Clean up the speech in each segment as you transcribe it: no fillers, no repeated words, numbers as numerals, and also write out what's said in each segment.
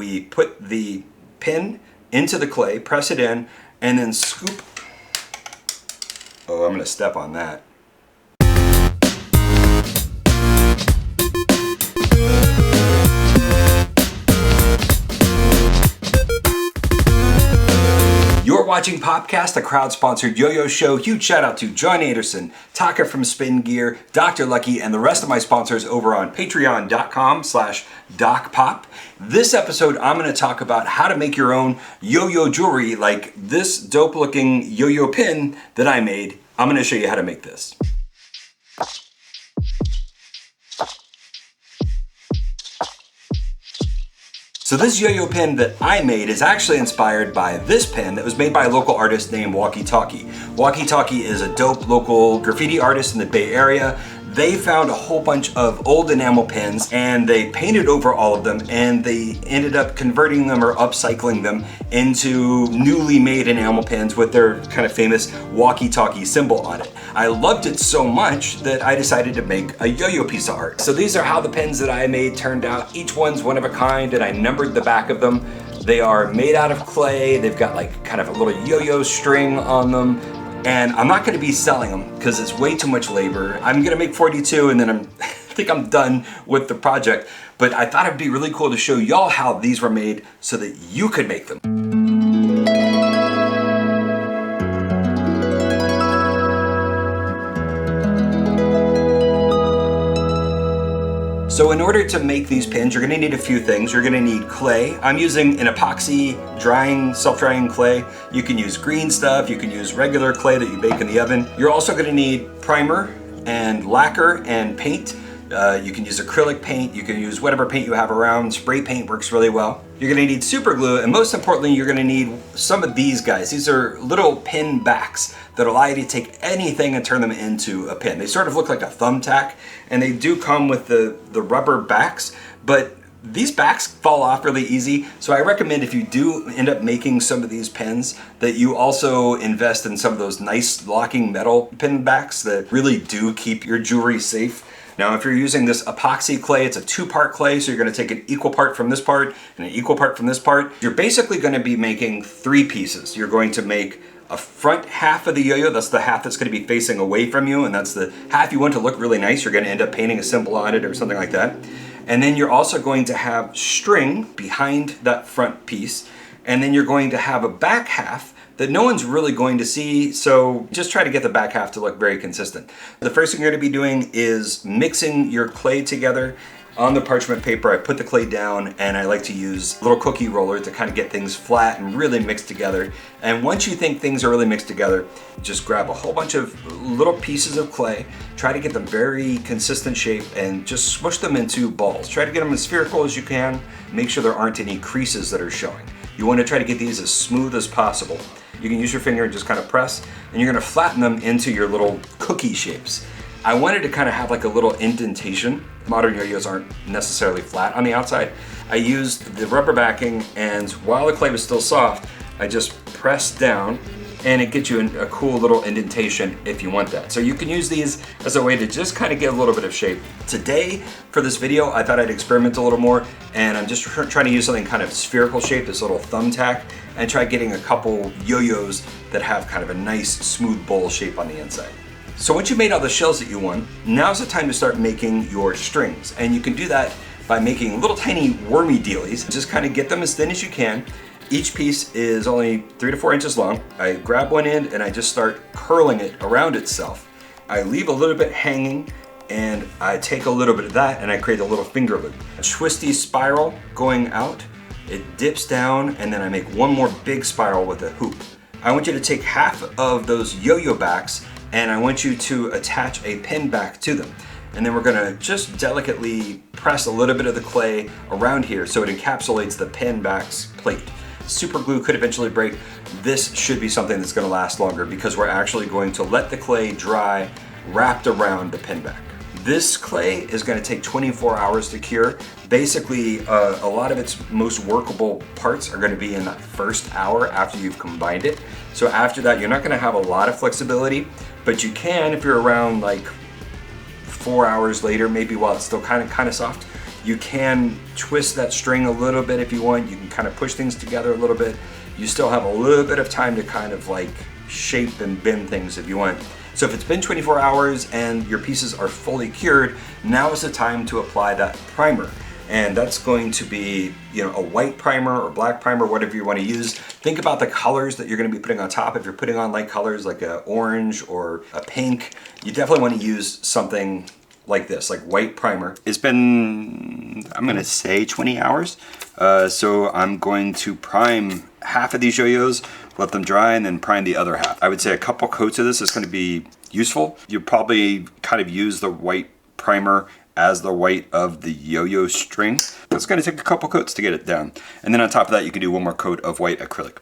we put the pin into the clay, press it in, and then scoop. Oh, I'm gonna step on that. You're watching Popcast, a crowd-sponsored yo-yo show. Huge shout out to John Anderson, Taka from Spin Gear, Dr. Lucky, and the rest of my sponsors over on patreon.com/DocPop. This episode, I'm going to talk about how to make your own yo-yo jewelry like this dope-looking yo-yo pin that I made. I'm going to show you how to make this. So this yo-yo pin that I made is actually inspired by this pin that was made by a local artist named Walkie Talkie. Walkie Talkie is a dope local graffiti artist in the Bay Area. They found a whole bunch of old enamel pins and they painted over all of them, and they ended up converting them or upcycling them into newly made enamel pins with their kind of famous Walkie Talkie symbol on it. I loved it so much that I decided to make a yo-yo piece of art. So these are how the pins that I made turned out. Each one's one of a kind, and I numbered the back of them. They are made out of clay. They've got like kind of a little yo-yo string on them. And I'm not gonna be selling them because it's way too much labor. I'm gonna make 42 and then I think I'm done with the project. But I thought it'd be really cool to show y'all how these were made so that you could make them. So in order to make these pins, you're gonna need a few things. You're gonna need clay. I'm using an epoxy drying, self-drying clay. You can use green stuff, you can use regular clay that you bake in the oven. You're also gonna need primer and lacquer and paint. You can use acrylic paint, you can use whatever paint you have around. Spray paint works really well. You're gonna need super glue, and most importantly, you're gonna need some of these guys. These are little pin backs that allow you to take anything and turn them into a pin. They sort of look like a thumbtack, and they do come with the rubber backs, but these backs fall off really easy. So I recommend if you do end up making some of these pins that you also invest in some of those nice locking metal pin backs that really do keep your jewelry safe. Now, if you're using this epoxy clay, it's a 2-part clay, so you're gonna take an equal part from this part and an equal part from this part. You're basically gonna be making 3 pieces. You're going to make a front half of the yo-yo, that's the half that's gonna be facing away from you, and that's the half you want to look really nice. You're gonna end up painting a symbol on it or something like that. And then you're also going to have string behind that front piece, and then you're going to have a back half that no one's really going to see, so just try to get the back half to look very consistent. The first thing you're gonna be doing is mixing your clay together. On the parchment paper, I put the clay down, and I like to use a little cookie roller to kind of get things flat and really mixed together. And once you think things are really mixed together, just grab a whole bunch of little pieces of clay, try to get them very consistent shape, and just smush them into balls. Try to get them as spherical as you can. Make sure there aren't any creases that are showing. You want to try to get these as smooth as possible. You can use your finger and just kind of press, and you're gonna flatten them into your little cookie shapes. I wanted to kind of have like a little indentation. Modern yo-yos aren't necessarily flat on the outside. I used the rubber backing, and while the clay was still soft, I just pressed down, and it gets you a cool little indentation if you want that. So you can use these as a way to just kind of get a little bit of shape. Today, for this video, I thought I'd experiment a little more, and I'm just trying to use something kind of spherical shape, this little thumbtack, and try getting a couple yo-yos that have kind of a nice smooth bowl shape on the inside. So once you've made all the shells that you want, now's the time to start making your strings. And you can do that by making little tiny wormy dealies. Just kind of get them as thin as you can. Each piece is only 3 to 4 inches long. I grab one end and I just start curling it around itself. I leave a little bit hanging, and I take a little bit of that and I create a little finger loop. A twisty spiral going out, it dips down, and then I make one more big spiral with a hoop. I want you to take half of those yo-yo backs, and I want you to attach a pin back to them. And then we're gonna just delicately press a little bit of the clay around here so it encapsulates the pin back's plate. Super glue could eventually break. This should be something that's gonna last longer because we're actually going to let the clay dry wrapped around the pin back. This clay is gonna take 24 hours to cure. Basically, a lot of its most workable parts are gonna be in that first hour after you've combined it. So after that, you're not gonna have a lot of flexibility, but you can, if you're around like 4 hours later, maybe while it's still kind of soft, You can twist that string a little bit if you want. You can kind of push things together a little bit. You still have a little bit of time to kind of like shape and bend things if you want. So if it's been 24 hours and your pieces are fully cured, now is the time to apply that primer. And that's going to be, a white primer or black primer, whatever you want to use. Think about the colors that you're going to be putting on top. If you're putting on light colors like a orange or a pink, you definitely want to use something like this, like white primer. It's been, I'm going to say 20 hours. So I'm going to prime half of these yo-yos, let them dry, and then prime the other half. I would say a couple coats of this is going to be useful. You probably kind of use the white primer as the white of the yo-yo string. It's going to take a couple coats to get it down. And then on top of that, you can do one more coat of white acrylic.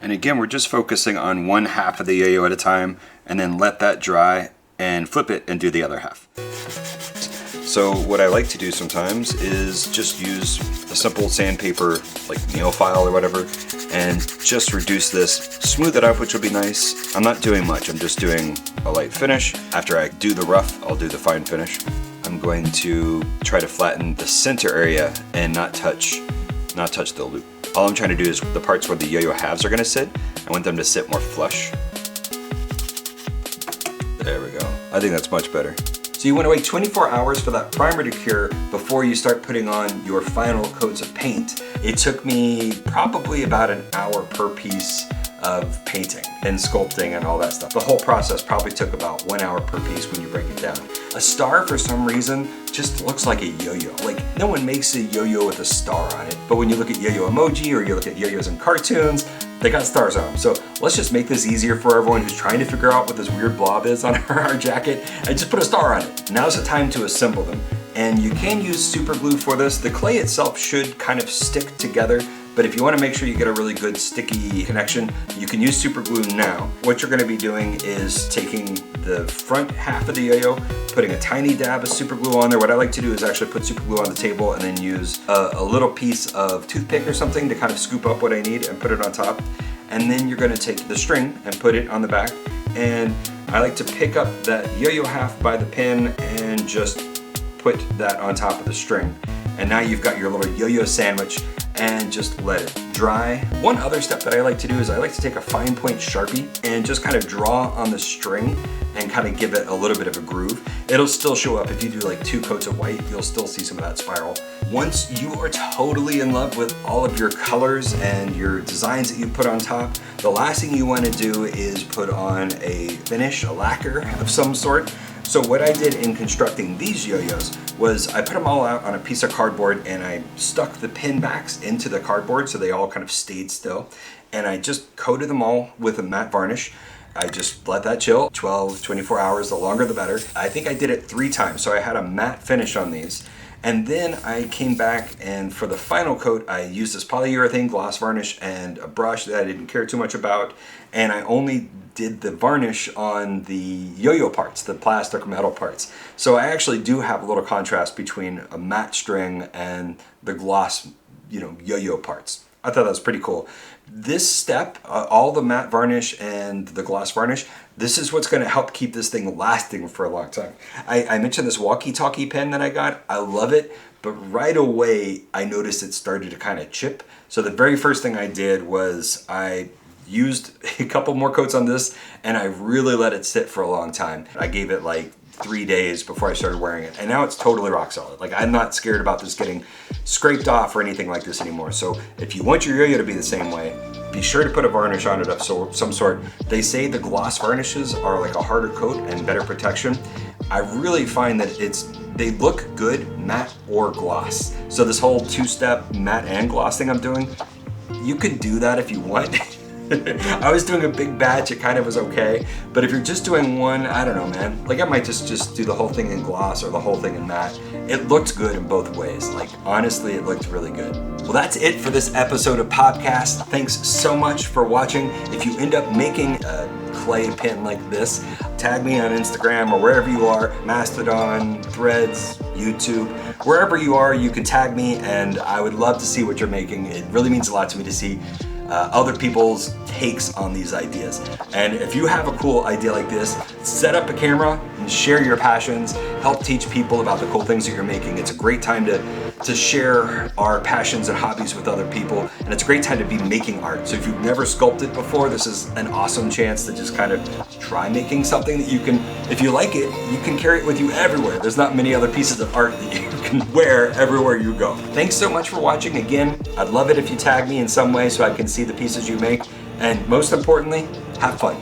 And again, we're just focusing on one half of the yo-yo at a time, and then let that dry and flip it and do the other half. So what I like to do sometimes is just use a simple sandpaper, like nail file or whatever, and just reduce this, smooth it up, which will be nice. I'm not doing much, I'm just doing a light finish. After I do the rough, I'll do the fine finish. I'm going to try to flatten the center area and not touch the loop. All I'm trying to do is the parts where the yo-yo halves are gonna sit, I want them to sit more flush. There we go. I think that's much better. So you want to wait 24 hours for that primer to cure before you start putting on your final coats of paint. It took me probably about an hour per piece of painting and sculpting and all that stuff. The whole process probably took about 1 hour per piece when you break it down. A star, for some reason, just looks like a yo-yo. Like, no one makes a yo-yo with a star on it, but when you look at yo-yo emoji or you look at yo-yos in cartoons, they got stars on them. So let's just make this easier for everyone who's trying to figure out what this weird blob is on our jacket and just put a star on it. Now's the time to assemble them. And you can use super glue for this. The clay itself should kind of stick together, but if you want to make sure you get a really good sticky connection, you can use super glue now. What you're going to be doing is taking the front half of the yo-yo, putting a tiny dab of super glue on there. What I like to do is actually put super glue on the table and then use a little piece of toothpick or something to kind of scoop up what I need and put it on top. And then you're going to take the string and put it on the back. And I like to pick up that yo-yo half by the pin and just put that on top of the string. And now you've got your little yo-yo sandwich, and just let it dry. One other step that I like to do is I like to take a fine point Sharpie and just kind of draw on the string and kind of give it a little bit of a groove. It'll still show up if you do like 2 coats of white, you'll still see some of that spiral. Once you are totally in love with all of your colors and your designs that you put on top, the last thing you want to do is put on a finish, a lacquer of some sort. So what I did in constructing these yo-yos was I put them all out on a piece of cardboard and I stuck the pin backs into the cardboard so they all kind of stayed still. And I just coated them all with a matte varnish. I just let that chill, 12, 24 hours, the longer the better. I think I did it 3 times, so I had a matte finish on these. And then I came back and for the final coat, I used this polyurethane gloss varnish and a brush that I didn't care too much about. And I only did the varnish on the yo-yo parts, the plastic metal parts. So I actually do have a little contrast between a matte string and the gloss, yo-yo parts. I thought that was pretty cool. This step, all the matte varnish and the gloss varnish, this is what's gonna help keep this thing lasting for a long time. I mentioned this walkie-talkie pen that I got. I love it, but right away I noticed it started to kind of chip. So the very first thing I did was I used a couple more coats on this and I really let it sit for a long time. I gave it like 3 days before I started wearing it, and now it's totally rock solid. Like, I'm not scared about this getting scraped off or anything like this anymore. So if you want your yo-yo to be the same way, be sure to put a varnish on it of some sort. They say the gloss varnishes are like a harder coat and better protection. I really find that they look good matte or gloss. So this whole 2-step matte and gloss thing I'm doing, you can do that if you want. I was doing a big batch, it kind of was okay. But if you're just doing one, I don't know, man. Like, I might just do the whole thing in gloss or the whole thing in matte. It looked good in both ways. Like, honestly, it looked really good. Well, that's it for this episode of Popcast. Thanks so much for watching. If you end up making a clay pin like this, tag me on Instagram or wherever you are, Mastodon, Threads, YouTube, wherever you are, you can tag me and I would love to see what you're making. It really means a lot to me to see other people's takes on these ideas. And if you have a cool idea like this, set up a camera and share your passions. help teach people about the cool things that you're making. It's a great time to share our passions and hobbies with other people, and it's a great time to be making art. So if you've never sculpted before, this is an awesome chance to just kind of try making something that you can, if you like it, you can carry it with you everywhere. There's not many other pieces of art that you can wear everywhere you go. Thanks so much for watching. Again, I'd love it if you tag me in some way so I can see the pieces you make, and most importantly, have fun.